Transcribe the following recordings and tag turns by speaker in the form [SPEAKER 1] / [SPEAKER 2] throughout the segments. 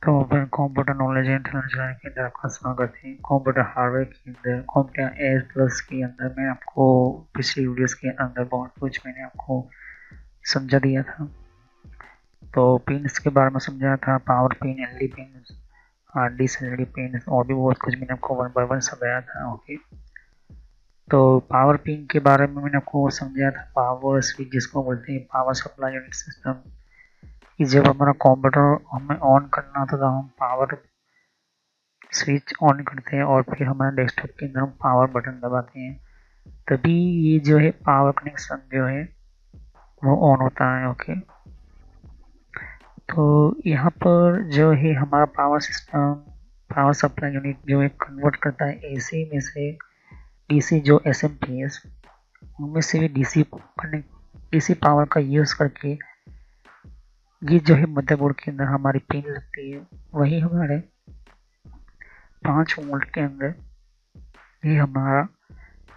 [SPEAKER 1] तो फिर computer knowledge and transfer के अंदर आपका स्वागत है। कंप्यूटर हार्डवेयर के अंदर कंप्यूटर एज प्लस के अंदर मैं आपको पिछली वीडियोस के अंदर बहुत कुछ मैंने आपको समझा दिया था। तो पिन्स के बारे में समझाया था, power pin, LED pin, hard disk LED pin और भी बहुत कुछ मैंने आपको वन बाय वन समझाया था। ओके, तो पावर पिन के बारे में मैंने आपको समझाया था, पावर स्विच जिसको बोलते हैं, पावर सप्लाई यूनिट सिस्टम, कि जब हमारा कंप्यूटर हमें ऑन करना होता था, हम पावर स्विच ऑन करते हैं और फिर हमारे डेस्कटॉप के अंदर हम पावर बटन दबाते हैं, तभी ये जो है पावर कनेक्शन जो है वो ऑन होता है। ओके, तो यहाँ पर जो है हमारा power system, power supply unit जो है कन्वर्ट करता है एसी में से डीसी, जो एसएमपीएस, उनमें से भी डीसी कनेक्ट, डीसी पावर का यूज़ करके ये जो है मदरबोर्ड के अंदर हमारी पिन लगती है, वही हमारे 5 वोल्ट के अंदर ये हमारा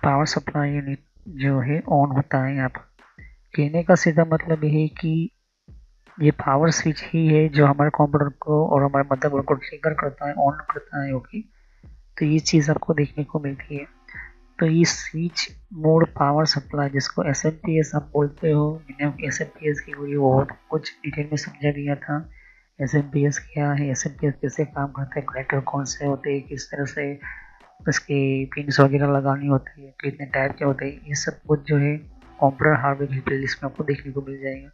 [SPEAKER 1] पावर सप्लाई यूनिट जो है ऑन होता है। यहाँ पर कहने का सीधा मतलब ये है कि ये पावर स्विच ही है जो हमारे कंप्यूटर को और हमारे मदरबोर्ड को ट्रिगर करता है, ऑन करता है। ओके, तो ये चीज़ आपको देखने को मिलती है। तो ये स्विच मोड पावर सप्लाई जिसको एसएमपीएस आप बोलते हो, मैंने आपको एसएमपीएस की पूरी बहुत कुछ डिटेल में समझा दिया था। एसएमपीएस क्या है, एसएमपीएस कैसे काम करता है, कनेक्टर कौन से होते हैं, किस तरह से उसके पिन्स वगैरह लगानी होती है, कितने टाइप के होते हैं, ये सब कुछ जो है कंप्यूटर हार्डवेयर की प्लेलिस्ट में आपको देखने को मिल जाएगा।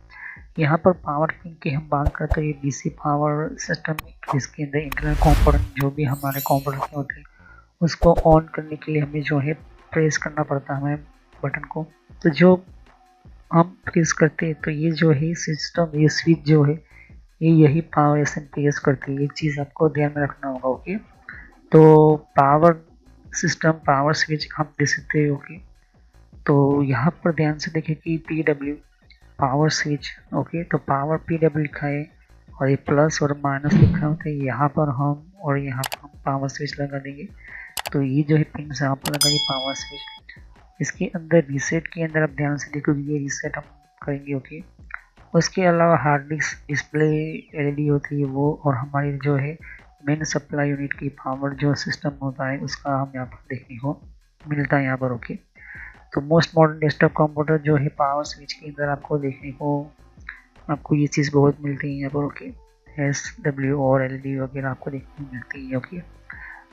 [SPEAKER 1] यहाँ पर पावर पिन की हम बात करते हैं, डीसी पावर सिस्टम जिसके अंदर इंटरनल कंपोनेंट जो भी हमारे कंप्यूटर के होते हैं, उसको ऑन करने के लिए हमें जो है प्रेस करना पड़ता है हमें बटन को। तो जो हम प्रेस करते हैं तो ये जो है सिस्टम, ये स्विच जो है ये यही पावर एसएमपीएस करती है। एक चीज़ आपको ध्यान में रखना होगा। ओके, तो पावर सिस्टम, पावर स्विच हम दे सकते हैं। ओके, तो यहाँ पर ध्यान से देखें कि पीडब्ल्यू पावर स्विच। ओके, तो पावर पीडब्ल्यू लिखा है और ये प्लस और माइनस लिखा होता है, यहाँ पर हम और यहाँ पर हम पावर स्विच लगा देंगे। तो ये जो है पिन यहाँ पर लगा, ये पावर स्विच। इसके अंदर रीसेट के अंदर आप ध्यान से देखोगे, ये रीसेट हम करेंगे। ओके, उसके अलावा हार्ड डिस्क, डिस्प्ले एलईडी होती है वो, और हमारी जो है मेन सप्लाई यूनिट की पावर जो सिस्टम होता है उसका हम यहाँ पर देखने को मिलता है यहाँ पर। ओके, तो मोस्ट मॉडर्न डेस्कटॉप कंप्यूटर जो है पावर स्विच के अंदर आपको देखने को, आपको ये चीज़ बहुत मिलती है यहाँ पर। ओके, SW और एलईडी वगैरह आपको देखने को मिलती है। ओके,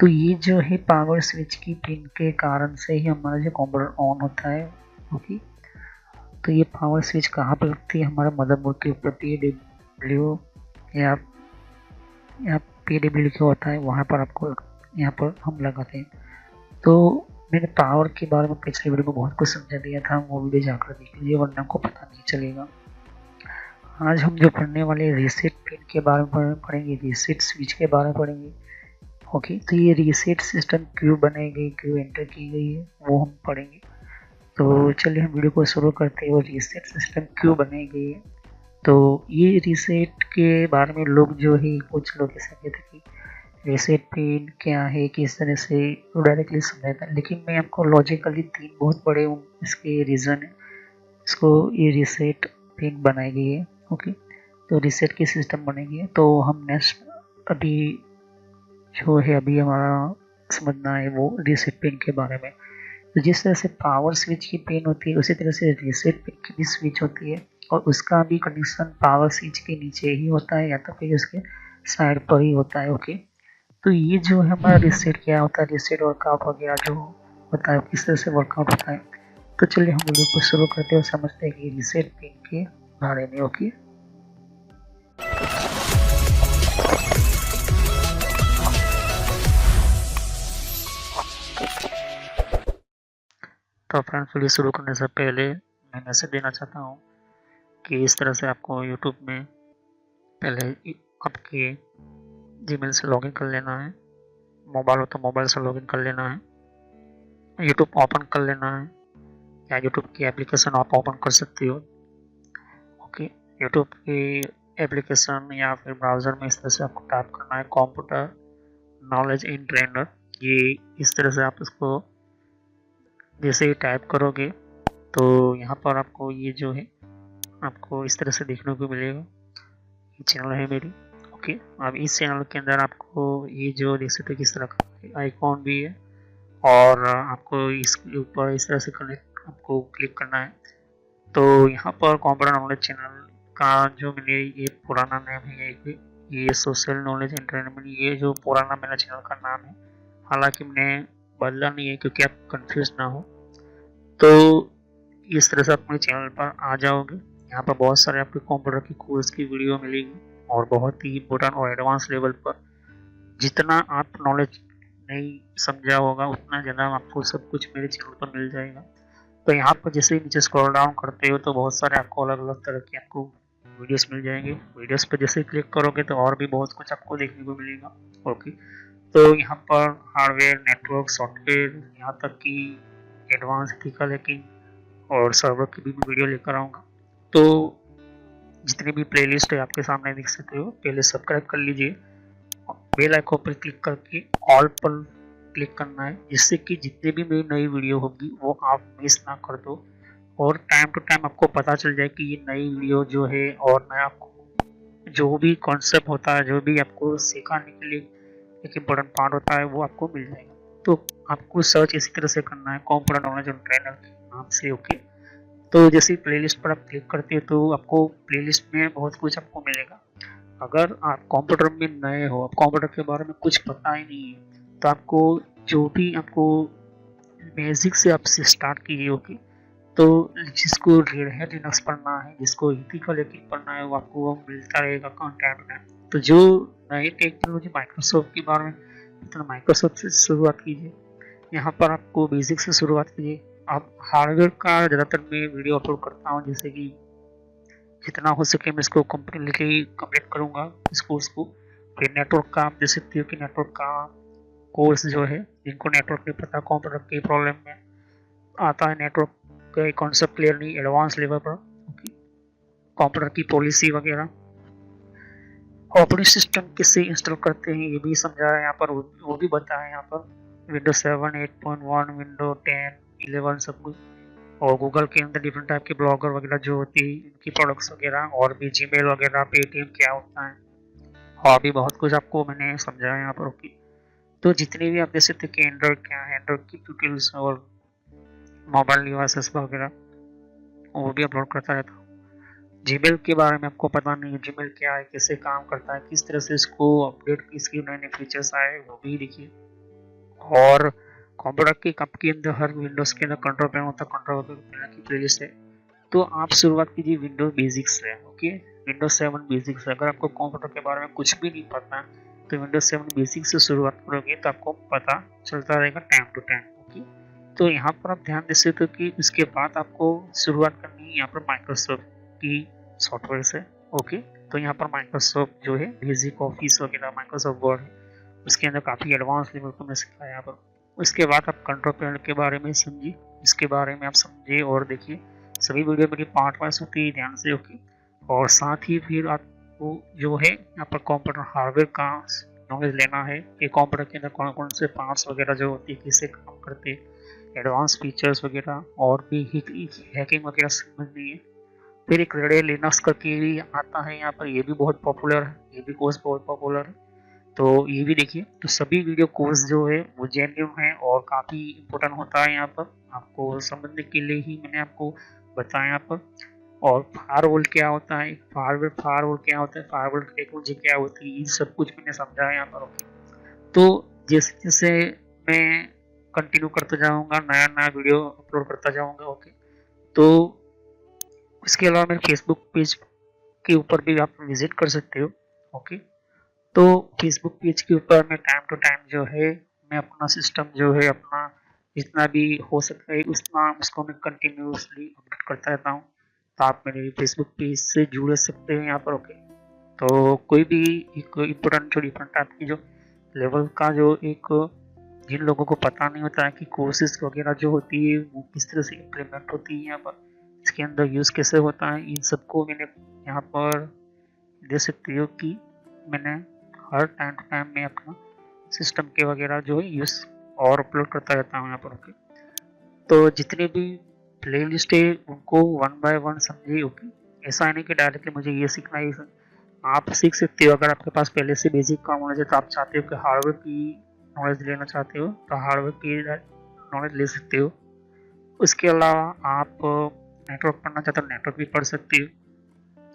[SPEAKER 1] तो ये जो है पावर स्विच की पिन के कारण से ही हमारा जो कंप्यूटर ऑन होता है। ओके, तो ये पावर स्विच कहाँ पर लगती है, हमारा मदरबोर्ड के ऊपर पीडब्ल्यू या पीडब्ल्यू लिखा होता है, वहाँ पर आपको यहाँ पर हम लगाते हैं। तो मैंने पावर के बारे में पिछले वीडियो में बहुत कुछ समझा दिया था, वो वीडियो जाकर देख लीजिए वरना आपको पता नहीं चलेगा। आज हम जो पढ़ने वाले रीसेट पिन के बारे में पढ़ेंगे, रीसेट स्विच के बारे में पढ़ेंगे। ओके, तो ये रीसेट सिस्टम क्यों बनाई गई, क्यों एंटर की गई है, वो हम पढ़ेंगे। तो चलिए हम वीडियो को शुरू करते हैं। और रीसेट सिस्टम क्यों बनाई गई है, तो ये रीसेट के बारे में लोग जो है, कुछ लोग ऐसा कहते हैं कि रीसेट पिन क्या है, किस तरह से डायरेक्टली समझाता है, लेकिन मैं आपको लॉजिकली 3 बहुत बड़े इसके रीज़न है इसको ये रीसेट पिन बनाई गई है। ओके, तो रीसेट की सिस्टम बनेगी है। तो हम नेक्स्ट अभी जो है अभी हमारा समझना है वो रीसेट पिन के बारे में। तो जिस तरह से पावर स्विच की पिन होती है उसी तरह से रीसेट पिन की भी स्विच होती है, और उसका भी कनेक्शन पावर स्विच के नीचे ही होता है या तो फिर उसके साइड पर ही होता है। ओके, तो ये जो है हमारा रीसेट क्या होता है, रीसेट वर्कआउट वगैरह जो होता है किस तरह से वर्कआउट होता है। तो चलिए हम वीडियो को शुरू करते हैं और समझते हैं कि रीसेट पिन के बारे में। ओके, तो फ्रेंड्स वीडियो शुरू करने से पहले मैं मैसेज देना चाहता हूँ कि इस तरह से आपको यूट्यूब में पहले आपके जीमेल से लॉगिन कर लेना है, मोबाइल हो तो मोबाइल से लॉगिन कर लेना है, यूट्यूब ओपन कर लेना है, या यूट्यूब की एप्लीकेशन आप ओपन कर सकते हो। ओके, यूट्यूब की एप्लीकेशन या फिर ब्राउज़र में इस तरह से आपको टाइप करना है कंप्यूटर नॉलेज इन ट्रेनर। ये इस तरह से आप इसको जैसे ही टाइप करोगे तो यहाँ पर आपको ये जो है आपको इस तरह से देखने को मिलेगा, ये चैनल है मेरी। ओके। अब इस चैनल के अंदर आपको ये जो देख सकते हो किस तरह का आइकॉन भी है, और आपको इसके ऊपर इस तरह से कनेक्ट आपको क्लिक करना है। तो यहाँ पर कंप्यूटर नॉलेज चैनल का जो मैंने ये पुराना नाम है, ये सोशल नॉलेज एंटरटेनमेंट, ये जो पुराना मेरा चैनल का नाम है, हालांकि मैंने बदला नहीं है क्योंकि आप कंफ्यूज ना हो। तो इस तरह से आप मेरे चैनल पर आ जाओगे। यहाँ पर बहुत सारे आपके कंप्यूटर की कोर्स की वीडियो मिलेगी, और बहुत ही इम्पोर्टेंट और एडवांस लेवल पर जितना आप नॉलेज नहीं समझा होगा उतना ज़्यादा आपको सब कुछ मेरे चैनल पर मिल जाएगा। तो यहाँ पर जैसे ही नीचे स्क्रॉल डाउन करते हो तो बहुत सारे आपको अलग अलग तरह के आपको वीडियोस मिल जाएंगे। वीडियोस पर जैसे क्लिक करोगे तो और भी बहुत कुछ आपको देखने को मिलेगा। ओके, तो यहाँ पर हार्डवेयर, नेटवर्क, सॉफ्टवेयर, यहाँ तक कि एडवांस एथिकल हैकिंग और सर्वर की भी वीडियो लेकर आऊँगा। तो जितनी भी प्लेलिस्ट है आपके सामने देख सकते हो, पहले सब्सक्राइब कर लीजिए, बेल आइकॉन पर क्लिक करके ऑल पर क्लिक करना है, जिससे कि जितनी भी मेरी नई वीडियो होगी वो आप मिस ना कर दो, और टाइम टू टाइम आपको पता चल जाए कि ये नई वीडियो जो है, और नया आपको जो भी कॉन्सेप्ट होता है, जो भी आपको सिखाने के लिए एक इम्पोर्टेंट पार्ट होता है, वो आपको मिल जाएगा। तो आपको सर्च इसी तरह से करना है, कंप्यूटर नॉलेज ऑन ट्रेनर के नाम से। ओके, तो जैसे प्लेलिस्ट पर आप क्लिक करते हो तो आपको प्लेलिस्ट में बहुत कुछ आपको मिलेगा। अगर आप कंप्यूटर में नए हो, आप कंप्यूटर के बारे में कुछ पता ही नहीं है, तो आपको जो भी आपको बेसिक से आपसे स्टार्ट कीजिए। ओके, तो जिसको रेड हैट लिनक्स पढ़ना है, जिसको इथिकल हैकिंग पढ़ना है, वो आपको मिलता रहेगा कंटेंट में। तो जो नई टेक्नोलॉजी माइक्रोसॉफ्ट के बारे में, तो माइक्रोसॉफ्ट से शुरुआत कीजिए। यहाँ पर आपको बेसिक से शुरुआत कीजिए। आप हार्डवेयर का ज़्यादातर मैं वीडियो अपलोड करता हूँ, जैसे कि जितना हो सके मैं इसको कम्प्लीटली कंप्लीट करूँगा इस कोर्स को। फिर नेटवर्क का आप देख सकते हो कि नेटवर्क का कोर्स जो है, जिनको नेटवर्क नहीं पता, कंप्यूटर की प्रॉब्लम में आता है, नेटवर्क का कॉन्सेप्ट क्लियर नहीं एडवांस लेवल पर, कंप्यूटर की पॉलिसी वगैरह, ऑपरेटिंग सिस्टम किससे इंस्टॉल करते हैं ये भी समझा है यहाँ पर, वो भी बताया है यहाँ पर। विंडोज 7, 8.1, विंडो 10, 11 सब कुछ, और गूगल के अंदर डिफरेंट टाइप के ब्लॉगर वगैरह जो होती है, इनकी प्रोडक्ट्स वगैरह, और भी जीमेल वगैरह, पेटीएम क्या होता है, और भी बहुत कुछ आपको मैंने समझाया यहाँ पर। ओके, तो जितने भी आप देख सकते कि एंड्रॉइड क्या है, एंड्रॉइड की ट्यूटोरियल्स और मोबाइल डिवाइसेस वगैरह, वो भी अपलोड करता रहता हूँ। जीमेल के बारे में आपको पता नहीं है, जीमेल क्या है, कैसे काम करता है, किस तरह से इसको अपडेट, इसके नए नए फीचर्स आए, वो भी देखिए। और कंप्यूटर के कप के अंदर हर विंडोज के अंदर कंट्रोल पैनल होता है, कंट्रोल पैनल की प्लेलिस्ट है। तो आप शुरुआत कीजिए विंडोज बेसिक्स से। ओके, विंडोज 7 बेसिक्स से। अगर आपको कंप्यूटर के बारे में कुछ भी नहीं पता तो विंडोज 7 बेसिक्स से शुरुआत करोगे तो आपको पता चलता रहेगा टाइम टू टाइम। ओके, तो यहाँ पर आप ध्यान दे सकते हो कि उसके बाद आपको शुरुआत करनी है यहाँ पर माइक्रोसॉफ्ट की सॉफ्टवेयर से। ओके, तो यहाँ पर माइक्रोसॉफ्ट जो है बेसिक ऑफिस वगैरह, माइक्रोसॉफ्ट वर्ड है, उसके अंदर काफ़ी एडवांस लेवल को मैं सिखाया यहाँ पर। उसके बाद आप कंट्रोल पैनल के बारे में समझिए, इसके बारे में आप समझिए और देखिए। सभी वीडियो मेरी पार्ट वाइज होती है, ध्यान से। ओके, और साथ ही फिर आपको जो है यहाँ पर कंप्यूटर हार्डवेयर का नॉलेज लेना है कि कंप्यूटर के अंदर कौन कौन से पार्ट्स वगैरह जो होती है, कैसे काम करते हैं, एडवांस फीचर्स वगैरह, और भी हैकिंग वगैरह समझनी है। फिर एक रेड लिनक्स करके भी आता है यहाँ पर, ये भी बहुत पॉपुलर है, ये भी कोर्स बहुत पॉपुलर है, तो ये भी देखिए। तो सभी वीडियो कोर्स जो है वो जेन्युइन है और काफ़ी इम्पोर्टेंट होता है यहाँ पर, आपको समझने के लिए ही मैंने आपको बताया यहाँ पर। और फायरवॉल क्या होता है, फायरवॉल क्या होता है, फायरवॉल टेक्नोलॉजी क्या होती है, ये सब कुछ मैंने समझाया यहाँ पर। ओके, तो जैसे जैसे मैं कंटिन्यू करते जाऊँगा, नया नया वीडियो अपलोड करता जाऊँगा। ओके, तो इसके अलावा मेरे फेसबुक पेज के ऊपर भी आप विजिट कर सकते हो। ओके, तो फेसबुक पेज के ऊपर मैं टाइम टू टाइम जो है, मैं अपना सिस्टम जो है, अपना जितना भी हो सकता है उतना उसको मैं कंटिन्यूसली अपडेट करता रहता हूँ। तो आप मेरे फेसबुक पेज से जुड़ सकते हैं यहाँ पर। ओके, तो कोई भी एक इम्पोर्टेंट जो डिफरेंट टाइप की जो लेवल का जो एक, जिन लोगों को पता नहीं होता है कि कोर्सेज वगैरह जो होती है वो किस तरह से इम्प्लीमेंट होती है यहाँ पर, इसके अंदर यूज़ कैसे होता है, इन सबको मैंने यहाँ पर दे सकती हो कि मैंने हर टाइम टू टाइम में अपना सिस्टम के वगैरह जो है यूज़ और अपलोड करता रहता हूँ यहाँ पर। ओके, तो जितने भी प्ले लिस्ट है उनको वन बाय वन समझिए। ओके, ऐसा नहीं कि डायरेक्टली मुझे ये सीखना है, आप सीख सकते हो। अगर आपके पास पहले से बेसिक का नॉलेज है तो आप चाहते हो कि हार्डवेयर की नॉलेज लेना चाहते हो तो हार्डवेयर की नॉलेज ले सकते हो। उसके अलावा आप नेटवर्क पढ़ना चाहते हो नेटवर्क भी पढ़ सकते हो।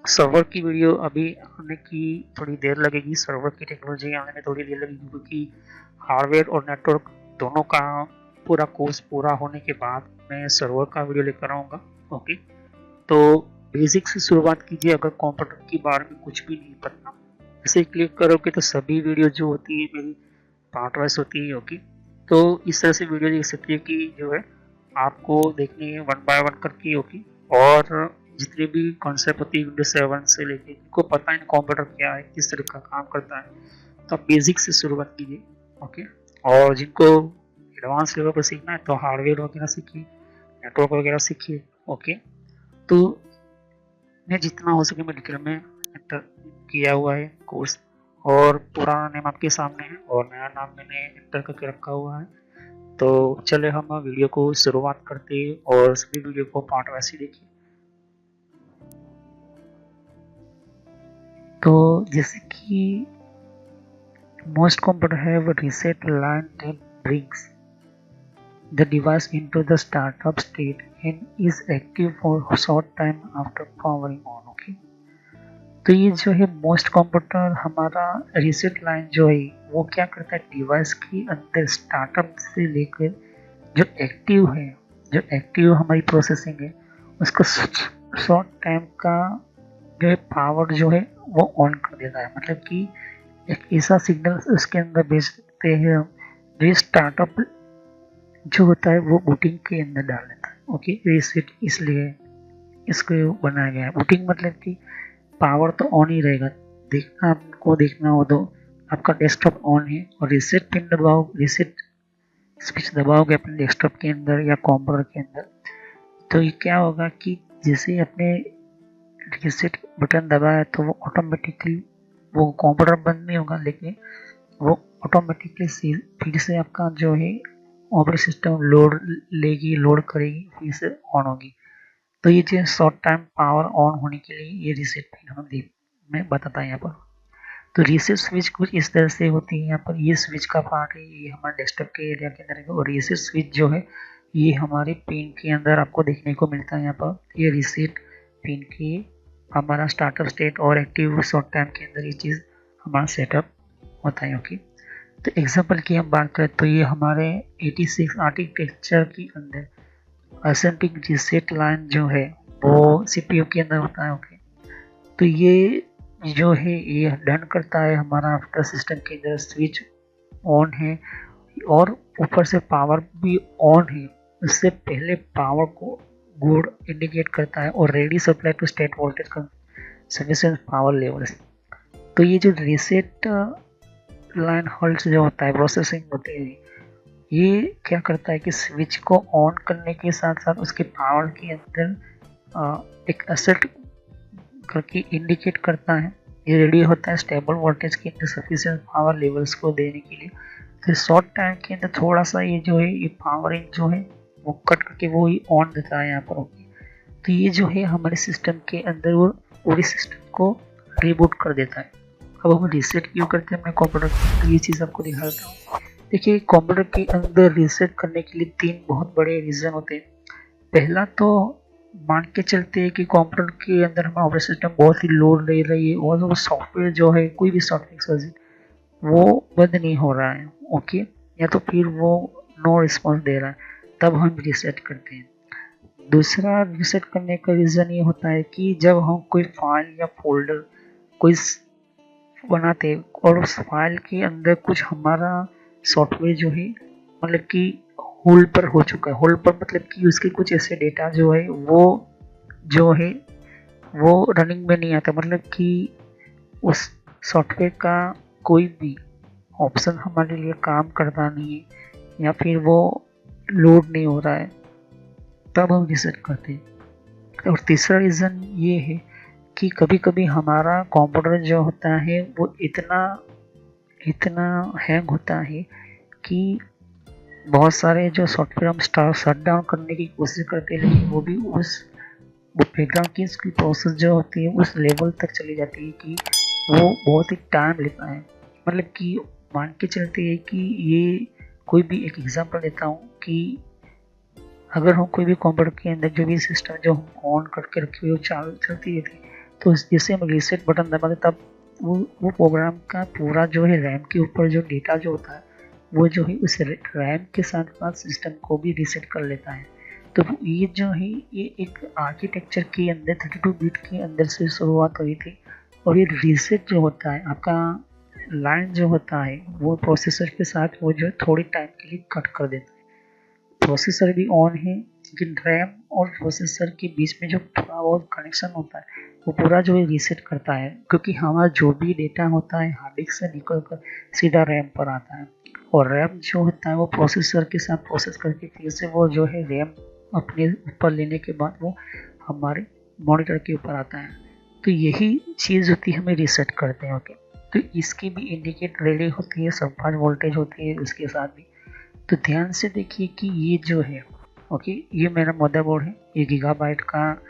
[SPEAKER 1] सर्वर की वीडियो अभी आने की थोड़ी देर लगेगी, सर्वर की टेक्नोलॉजी आने में थोड़ी देर लगेगी, क्योंकि हार्डवेयर और नेटवर्क दोनों का पूरा कोर्स पूरा होने के बाद मैं सर्वर का वीडियो लेकर आऊँगा। ओके, तो बेसिक से शुरुआत कीजिए। अगर कंप्यूटर के बारे में कुछ भी नहीं पता, इसे क्लिक करोगे तो सभी वीडियो जो होती है मेरी पार्ट वाइज होती है। ओके, तो इस तरह से वीडियो देख सकती है कि जो है आपको देखनी है वन बाय वन करके। ओके, और जितनी भी कॉन्सेप्ट होती है विंडोज 7 से लेके, इनको पता है कंप्यूटर क्या है, किस तरह का काम करता है, तो आप बेसिक से शुरुआत कीजिए। ओके, और जिनको एडवांस लेवल पर सीखना है तो हार्डवेयर वगैरह सीखिए, नेटवर्क वगैरह सीखिए। ओके, तो मैं जितना हो सके मैं डिटेल में एंटर किया हुआ है कोर्स, और पुराना नेम आपके सामने है और नया नाम मैंने एंटर करके रखा हुआ है। तो चले हम वीडियो को शुरुआत करते हैं और सभी वीडियो को पार्ट वाइज ही देखिए। तो जैसे कि most computer have reset line that brings the device into the startup state and is active for a short time after powering on। Okay, तो ये जो है मोस्ट कंप्यूटर हमारा रीसेट लाइन जो है वो क्या करता है, डिवाइस के अंदर स्टार्टअप से लेकर जो एक्टिव हमारी प्रोसेसिंग है उसको शॉर्ट टाइम का जो है पावर जो है वो ऑन कर देता है। मतलब कि एक ऐसा सिग्नल उसके अंदर भेजते हैं हम, जो स्टार्टअप जो होता है वो बूटिंग के अंदर डाल देता है। ओके, रीसेट इसलिए इसको बनाया गया है। बूटिंग मतलब कि पावर तो ऑन ही रहेगा, देखना हो तो आपका डेस्कटॉप ऑन है और रीसेट पिन दबाओ, रीसेट स्विच दबाओगे अपने डेस्कटॉप के अंदर या कंप्यूटर के अंदर, तो ये क्या होगा कि जैसे अपने रीसेट बटन दबाया तो वो ऑटोमेटिकली वो कंप्यूटर बंद नहीं होगा, लेकिन वो ऑटोमेटिकली फिर से आपका जो है ऑपरेटिंग सिस्टम लोड करेगी, फिर से ऑन होगी। तो ये चीज़ शॉर्ट टाइम पावर ऑन होने के लिए ये रीसेट पिन हम मैं बताता है यहाँ पर। तो रीसेट स्विच कुछ इस तरह से होती है। यहाँ पर ये स्विच का पार्ट है, ये हमारे डेस्कटॉप के एरिया के अंदर है, और रीसेट स्विच जो है ये हमारे पिन के अंदर आपको देखने को मिलता है। यहाँ पर ये रीसेट पिन की हमारा स्टार्टअप स्टेट और एक्टिव शॉर्ट टाइम के अंदर ये चीज़ हमारा सेटअप होता है। ओके, तो एग्जाम्पल की हम बात करें तो ये हमारे 86 आर्किटेक्चर के अंदर असेंटिक रीसेट लाइन जो है वो सीपीयू के अंदर होता है। ओके, तो ये जो है ये डन करता है हमारा आफ्टर सिस्टम के अंदर स्विच ऑन है और ऊपर से पावर भी ऑन है। उससे पहले पावर को गुड इंडिकेट करता है और ready supply to state voltage का सफिशिएंट पावर लेवल। तो ये जो रीसेट लाइन होल्ड जो होता है, प्रोसेसिंग होती है, ये क्या करता है कि स्विच को ऑन करने के साथ साथ उसके पावर के अंदर एक असर्ट करके इंडिकेट करता है। ये रेडी होता है स्टेबल वोल्टेज के अंदर सफिशिएंट पावर लेवल्स को देने के लिए। तो शॉर्ट टाइम के अंदर थोड़ा सा ये जो है ये पावरिंग जो है वो कट करके वो ही ऑन देता है यहाँ पर। ओके, तो ये जो है हमारे सिस्टम के अंदर वो पूरी सिस्टम को रिबूट कर देता है। अब हम रीसेट क्यों करते हैं मैं कंप्यूटर तो ये चीज़ आपको दिखा देता हूँ। देखिए, कंप्यूटर के अंदर रीसेट करने के लिए 3 बहुत बड़े रीज़न होते हैं। पहला तो मान के चलते हैं कि कंप्यूटर के अंदर हमारा ऑपरेटिंग सिस्टम बहुत ही लोड ले रही है और वो सॉफ्टवेयर जो है कोई भी सॉफ्टवेयर वो बंद नहीं हो रहा है। ओके, या तो फिर वो नो रिस्पॉन्स दे रहा है, तब हम रीसेट करते हैं। दूसरा रीसेट करने का रीज़न ये होता है कि जब हम कोई फाइल या फोल्डर कोई बनाते और उस फाइल के अंदर कुछ हमारा सॉफ्टवेयर जो है मतलब कि होल्ड पर हो चुका है। होल्ड पर मतलब कि उसके कुछ ऐसे डेटा जो है वो रनिंग में नहीं आता, मतलब कि उस सॉफ्टवेयर का कोई भी ऑप्शन हमारे लिए काम करता नहीं है या फिर वो लोड नहीं हो रहा है, तब हम रीसेट करते हैं। और तीसरा रीज़न ये है कि कभी कभी हमारा कंप्यूटर जो होता है वो इतना हैंग होता है कि बहुत सारे जो सॉफ्टवेयर हम शट डाउन करने की कोशिश करते हैं, लेकिन वो बैकग्राउंड की उसकी प्रोसेस जो होती है उस लेवल तक चली जाती है कि वो बहुत ही टाइम लेता है। मतलब कि मान के चलते हैं कि ये कोई भी एक एग्जांपल देता हूँ कि अगर हम कोई भी कंप्यूटर के अंदर जो भी सिस्टम जो हम ऑन करके रखी हुई वो चलती रहती, तो जैसे हम रीसेट बटन दबाते तब वो प्रोग्राम का पूरा जो है रैम के ऊपर जो डेटा जो होता है वो जो है उस रैम के साथ साथ सिस्टम को भी रीसेट कर लेता है। तो ये जो है ये एक आर्किटेक्चर के अंदर 32 बिट के अंदर से शुरुआत हुई थी। और ये रीसेट जो होता है आपका लाइन जो होता है वो प्रोसेसर के साथ वो जो है थोड़ी टाइम के लिए कट कर देता है। प्रोसेसर भी ऑन है लेकिन रैम और प्रोसेसर के बीच में जो थोड़ा बहुत कनेक्शन होता है वो पूरा जो है रीसेट करता है, क्योंकि हमारा जो भी डेटा होता है हार्ड डिस्क से निकल कर सीधा रैम पर आता है। और रैम जो होता है वो प्रोसेसर के साथ प्रोसेस करके फिर से वो जो है रैम अपने ऊपर लेने के बाद वो हमारे मॉनिटर के ऊपर आता है। तो यही चीज़ होती है, हमें रीसेट करते हैं। ओके, तो इसकी भी इंडिकेट रिले होती है, सर्पाज वोल्टेज होती है उसके साथ भी। तो ध्यान से देखिए कि ये जो है ओके, ये मेरा मदरबोर्ड है, ये गीगाबाइट का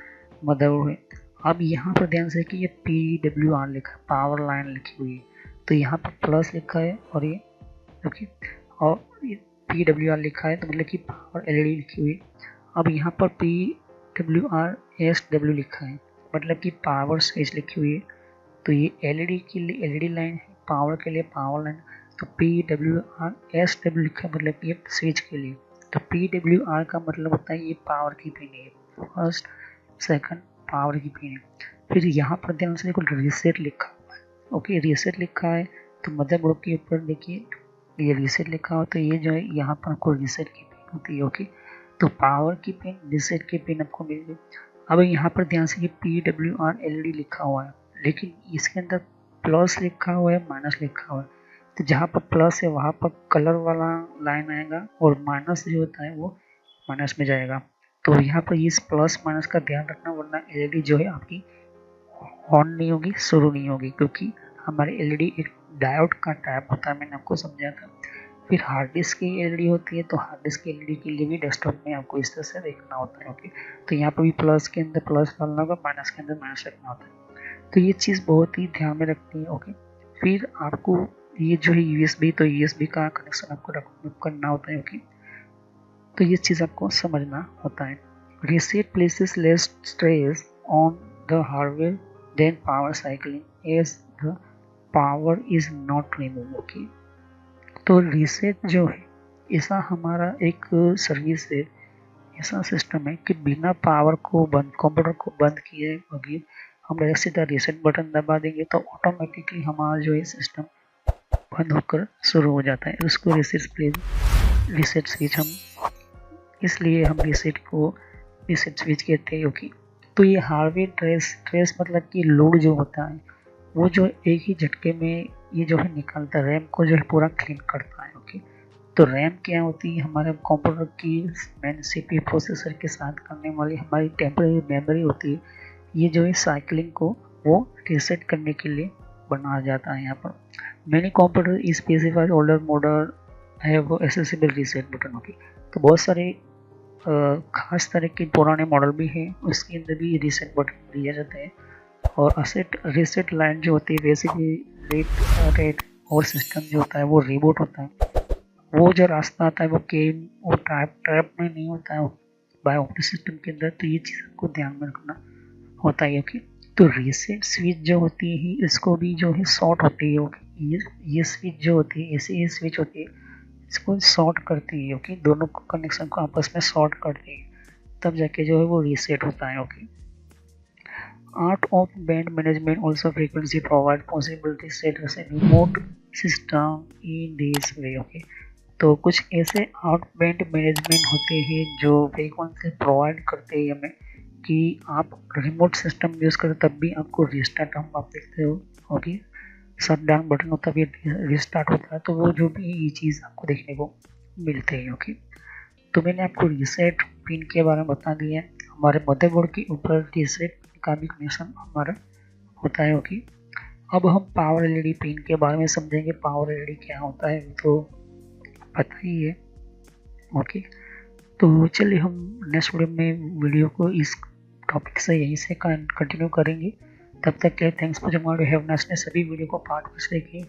[SPEAKER 1] मदरबोर्ड है। अब यहाँ पर ध्यान से कि ये PWR लिखा है, पावर लाइन लिखी हुई है। तो यहाँ पर प्लस लिखा है और ये ओके, और ये PWR लिखा है तो मतलब कि पावर LED लिखी हुई है। अब यहाँ पर PWRSW लिखा है मतलब कि पावर स्विच लिखी हुई है। तो ये LED के लिए LED लाइन है, पावर के लिए पावर लाइन। तो PWRSW लिखा है मतलब ये स्विच के लिए। तो PWR का मतलब होता है ये पावर की पिन है, फर्स्ट सेकंड पावर की पिन है। फिर यहाँ पर ध्यान से देखो रीसेट लिखा हुआ है। ओके, रीसेट लिखा है तो मदरबोर्ड के ऊपर देखिए ये रीसेट लिखा हो, तो ये जो है यहाँ पर आपको रीसेट की पिन होती है। ओके, तो पावर की पिन रीसेट की पिन आपको मिल गई। अब यहाँ पर ध्यान से ये PWRLD लिखा हुआ है लेकिन इसके अंदर प्लस लिखा हुआ है माइनस लिखा हुआ है। तो जहाँ पर प्लस है वहाँ पर कलर वाला लाइन आएगा और माइनस जो होता है वो माइनस में जाएगा। तो यहाँ पर इस प्लस माइनस का ध्यान रखना वरना LED जो है आपकी ऑन नहीं होगी, शुरू नहीं होगी, क्योंकि हमारे LED एक डायोड का टाइप होता है, मैंने आपको समझाया था। फिर हार्ड डिस्क की LED होती है तो हार्ड डिस्क की LED के लिए भी डेस्कटॉप में आपको इस तरह से देखना होता है। ओके, तो यहाँ पर भी प्लस के अंदर प्लस डालना होगा, माइनस के अंदर माइनस रखना होता है। तो ये चीज़ बहुत ही ध्यान में रखनी है। ओके, फिर आपको ये जो है USB, तो USB का कनेक्शन आपको करना होता है। ओके, तो ये चीज़ आपको समझना होता है। Reset places less stress on the hardware than power cycling as the power is not removed। Okay, तो रीसेट जो है ऐसा हमारा एक सर्विस है, ऐसा सिस्टम है कि बिना पावर को बंद कंप्यूटर को बंद किए अभी हम डायरेक्ट सीधा रीसेट बटन दबा देंगे तो ऑटोमेटिकली हमारा जो है सिस्टम बंद होकर शुरू हो जाता है। उसको रीसेट स्विच हम इसलिए हम रीसेट स्विच कहते हैं। ओके, तो ये हार्डवेयर ट्रेस मतलब कि लोड जो होता है वो जो एक ही झटके में ये जो है निकालता है, रैम को जो है पूरा क्लीन करता है। ओके, तो रैम क्या होती है, हमारे कंप्यूटर की मेन CPU प्रोसेसर के साथ करने वाली हमारी टेम्परेरी मेमोरी होती है। ये जो है साइकिलिंग को वो रीसेट करने के लिए बनाया जाता है। यहाँ पर many computer specified older model है वो एसेसिबल रीसेट बटन। ओके, तो बहुत सारे खास तरह के पुराने मॉडल भी हैं उसके अंदर भी रीसेट बटन दिया जाता है। और असेट रीसेट लाइन जो होती है बेसिकली रेट और सिस्टम जो होता है वो रिबूट होता है। वो जो रास्ता आता है वो ट्रैप में नहीं होता है बाय ऑपरेटिंग सिस्टम के अंदर। तो ये चीज़ आपको ध्यान में रखना होता है। ओके, तो रीसेट स्विच जो होती है इसको भी जो है शॉर्ट होती है। ओके, ये स्विच जो होती है ऐसी ये स्विच होती है इसको शॉर्ट करती है। ओके, दोनों कनेक्शन को आपस में शॉर्ट करती है तब जाके जो है वो रीसेट होता है। Okay, Out of band management also frequency provide possibility set as a remote system in this way। Okay, तो कुछ ऐसे आउट बैंड मैनेजमेंट होते हैं जो फ्रीक्वेंसी प्रोवाइड करते हैं हमें कि आप रिमोट सिस्टम यूज़ करें तब भी आपको रिस्टार्ट हम आप देखते हो। ओके, शट डाउन बटन होता है रिस्टार्ट होता है, तो वो जो भी ये चीज़ आपको देखने को मिलते हैं। ओके, तो मैंने आपको रीसेट पिन के बारे में बता दिया है। हमारे मदरबोर्ड के ऊपर रीसेट का भी कनेक्शन हमारा होता है। ओके, अब हम पावर LED पिन के बारे में समझेंगे। पावर LED क्या होता है तो पता ही है। ओके, तो चलिए हम नेक्स्ट वीडियो को इस टॉपिक से यहीं से कंटिन्यू करेंगे। तब तक के लिए thanks for joining, have nice day. सभी वीडियो को पार्ट में से देखिए,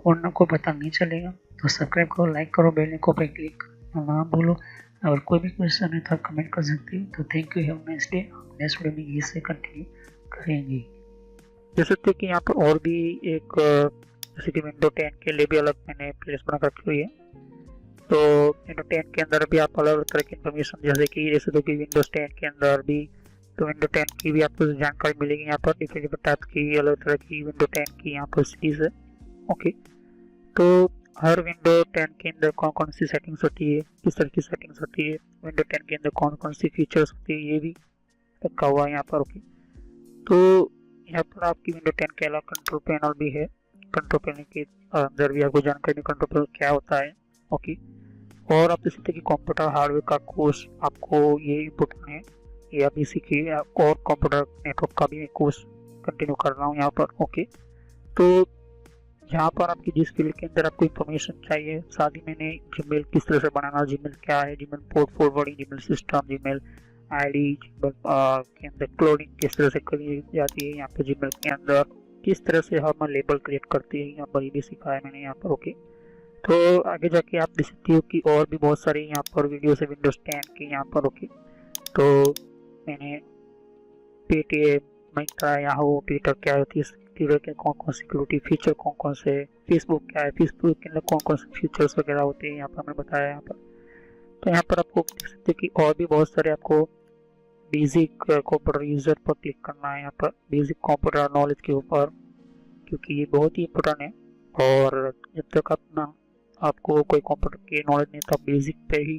[SPEAKER 1] वरना को पता नहीं चलेगा। तो सब्सक्राइब करो, लाइक करो, बेल आइकन पे क्लिक करना ना भूलो। और कोई भी क्वेश्चन है तो आप कमेंट कर सकते हो। तो thank you, have nice day. Next video में इसे कंटिन्यू करेंगे। देख सकते हैं कि यहाँ पर और भी एक जैसे कि विंडो 10 के लिए भी अलग मैंने प्लेलिस्ट बना रखी हुई है। तो विंडो 10 के अंदर भी आप अलग अलग तरह की इन्फॉर्मेशन, जैसे कि विंडोज 10 के अंदर भी तो विंडो 10 की भी आपको जानकारी मिलेगी। यहाँ पर डिफरेंट टाइप की अलग तरह की विंडो 10 की यहाँ पर सीरीज है। ओके, तो हर विंडो 10 के अंदर कौन कौन सी सेटिंग्स होती है, किस तरह की सेटिंग्स होती है, विंडो 10 के अंदर कौन कौन सी फीचर्स होती है, ये भी रखा हुआ है यहाँ पर। ओके, तो यहाँ पर आपकी विंडो 10 के अलावा कंट्रोल पैनल भी है। कंट्रोल पैनल के अंदर भी आपको जानकारी कंट्रोल पैनल क्या होता है। ओके, और आप देख सकते हैं कि कंप्यूटर हार्डवेयर का कोर्स आपको ये इम्पोर्टेंट है, ये अभी सीखिए। और कंप्यूटर नेटवर्क का भी मैं कोर्स कंटिन्यू कर रहा हूँ यहाँ पर। ओके, तो यहाँ पर आपकी जिस फील्ड के अंदर आपको इन्फॉर्मेशन चाहिए, साथ ही मैंने जीमेल किस तरह से बनाना, जीमेल क्या है, Gmail port forwarding, Gmail system, Gmail ID, Gmail के अंदर क्लोनिंग किस तरह से करी जाती है, यहाँ पर जीमेल के अंदर किस तरह से हम लेबल क्रिएट करते हैं, यहाँ पर ये भी सिखाया मैंने यहाँ पर। ओके, तो आगे जाके आप देख सकते हो कि और भी बहुत सारे यहाँ पर वीडियोस है विंडोज 10 के यहाँ पर। ओके, तो मैंने पेटीएम, मिंत्रा, याहू, ट्विटर क्या होती है, ट्विटर के कौन कौन सिक्योरिटी फीचर कौन कौन से, फेसबुक क्या है, फेसबुक के अंदर कौन कौन से फीचर्स वगैरह होते हैं यहाँ पर मैंने बताया यहाँ पर। तो यहाँ पर आपको देख सकते हैं कि और भी बहुत सारे आपको बेसिक कंप्यूटर यूजर पर क्लिक करना है यहाँ पर, बेसिक कंप्यूटर नॉलेज के ऊपर, क्योंकि ये बहुत ही इम्पोर्टेंट है। और जब तक अपना आपको कोई कंप्यूटर की नॉलेज नहीं तो आप बेसिक पे ही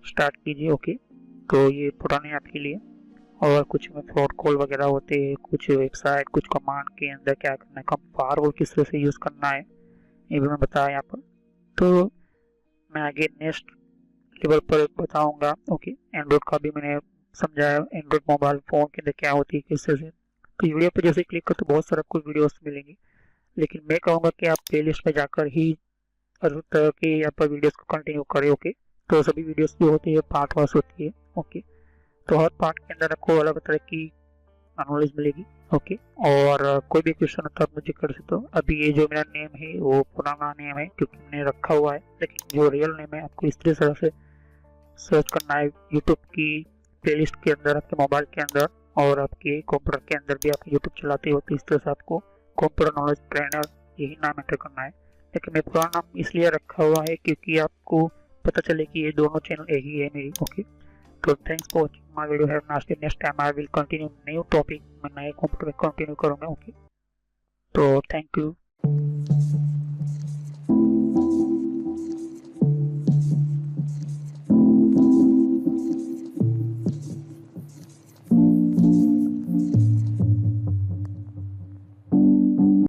[SPEAKER 1] स्टार्ट कीजिए। ओके, तो ये पुराने है आपके लिए। और कुछ में फ्रॉड कॉल वगैरह होते हैं, कुछ वेबसाइट, कुछ कमांड के अंदर क्या करना है, कम फायरवॉल किस तरह से यूज़ करना है, ये भी मैं बताया यहाँ पर। तो मैं आगे नेक्स्ट लेवल पर बताऊंगा। ओके, एंड्रॉइड का भी मैंने समझाया, एंड्रॉइड मोबाइल फ़ोन के अंदर क्या होती है, किस तरह से। तो वीडियो पर जैसे क्लिक कर तो बहुत सारे आपको वीडियोस मिलेंगे, लेकिन मैं कहूँगा कि आप प्लेलिस्ट में जाकर ही हर तरह की यहाँ पर वीडियोस को कंटिन्यू करें। ओके, तो सभी वीडियोस जो होती है पार्ट वाइज होती है। ओके, तो हर पार्ट के अंदर आपको अलग तरह की नॉलेज मिलेगी। ओके, और कोई भी क्वेश्चन होता है आप मुझे कर सकते हो। अभी ये जो मेरा नेम है वो पुराना नेम है क्योंकि मैंने रखा हुआ है, लेकिन जो रियल नेम है आपको इस तरह से सर्च करना है यूट्यूब की प्लेलिस्ट के अंदर, आपके मोबाइल के अंदर, और आपके कंप्यूटर के अंदर भी आप यूट्यूब चलाते हो तो इस तरह से आपको कंप्यूटर नॉलेज ट्रेनर यही नाम एंटर करना है। लेकिन मैं पुराना नाम इसलिए रखा हुआ है क्योंकि आपको पता चले कि ये दोनों चैनल एक ही है मेरी। ओके, तो thanks for watching my video, have nice day. Next time I will continue new topic, मैं नए कंप्यूटर में कंटिन्यू करूँगा। ओके, तो थैंक यू।